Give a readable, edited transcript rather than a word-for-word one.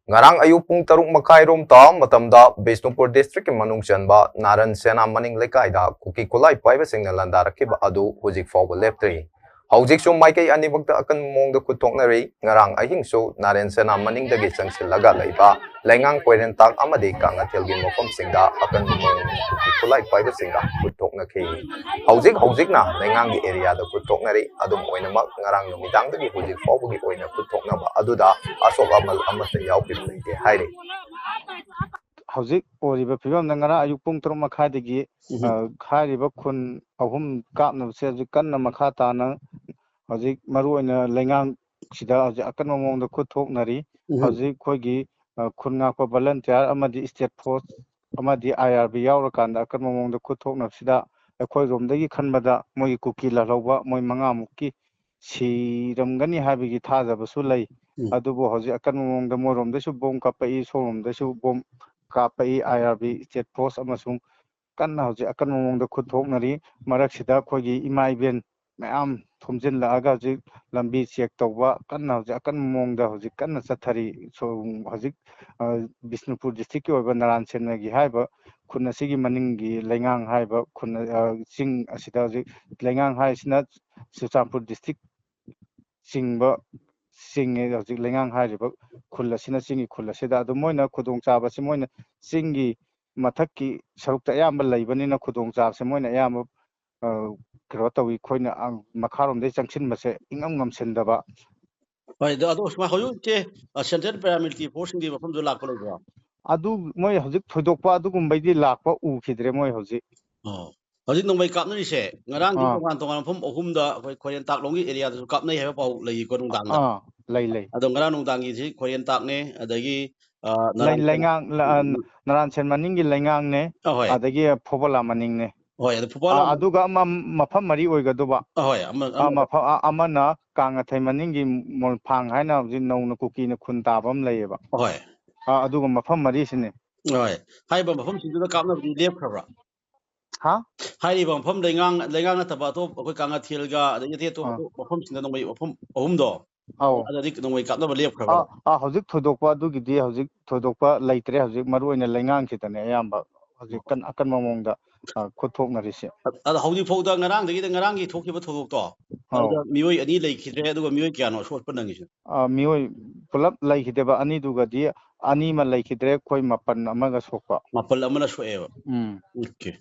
Ngarang ayuk pung taruk makai rom ta matamda Bisnupur district ke manung chanba Naran Sena maning lekai da kuki kulai paiba singna landarakiba adu hujik fawba leptri. Haujik su maikai anibakta akan mongda kuthoknari ngarang ahing su Naran Sena maning dagi changsilaga laiba lengang koiren tak amadi kanga telgin mofam singda akan mong kuki kulai paiba singa kuthoknaki. Haujik na lengang gi area da kuthoknari adum oinamak ngarang numidang dagi hujik fawba gi oina kuthoknaba aduda asok amal amata yaupi leite haire. Hauzik oriba phibam ngara ayuk pung 3 dagi khairiba khun ahum kapnabse hauzik kanna makha tana hauzik maru oina lengang sida hauzik akanma mongda kuthoknari hauzik khoigi khun ngakpa volunteer amadi state force amadi IRB yaurakanda akanma mongda kuthoknabsida akhoi romdagi khanbada moi kuki lalauba moi mangamukki siramgani habigi thajabasu lei adubu hauzik akanma mongda moromdasu bom kapai soromdasu bom kapai IRB state force amasung kanna hauzik akanma mongda kuthoknari maraksida khoigi ima iben mayam thomjinlaaga hauzik lambi check tawba kanna hauzik akanma mongda hauzik kanna chathari so hauzik Bisnupur district ki oiba Naran Sena gi haiba khun asigi maningi lengang haiba khun ching asida hauzik lengang haisina Churanpur district chingba singe hauzik lengang hairiba khul asina chingi khul asida adu moina khudong chabasi moina chingi mathakki sarukta ayamba leibanina khudong chabase moina ayamba kero tawi khoina makharomdai changsinbase ingam ngamsindaba Hoi ado usma hoyu ke central paramilitary force ngi mafam do lakpa leba adu moi hauzik thoidokpa adugumbaidi lakpa ukhidre moi hauzik hojik nongbai kapnari se ngarang di tongan tongan mafam ahumda khoi khoyen tak longi area da kapnai haiba pau lei ko nungdang da lei ado ngarang nungdang gi si khoyen tak ne adagi lengang Naran Sen maningi lengang ne adagi phobola maning ne hoi ado phobola aduga mafam mari oigaduba hoi amana kangathai maningi molphang haina hauzik nauna kukina khun tabam leiba hoi aduga mafam mari sine hoi haiba mafam sindu kapna bi lepkhabra ha haiba mafam lengang na taba to khoi kangathil ga adagi te to mafam sinda nongbai mafam ahumdo adadi nongbai kapna ba lepkhabra hauzik thoidokpa adugidi hauzik thoidokpa leitre hauzik maru oina lengang kitane ayamba hauzik kan akan mamongda kuthoknarise ada hauji fauda ngarang dagi ngarangi thokhiba thodokto ada mioi ani leikidre aduga mioi kyano sotpa nangisu mioi pulap leikideba ani dugadi ani ma leikidre khoi mapan amaga sokpa mapal amana soeba okay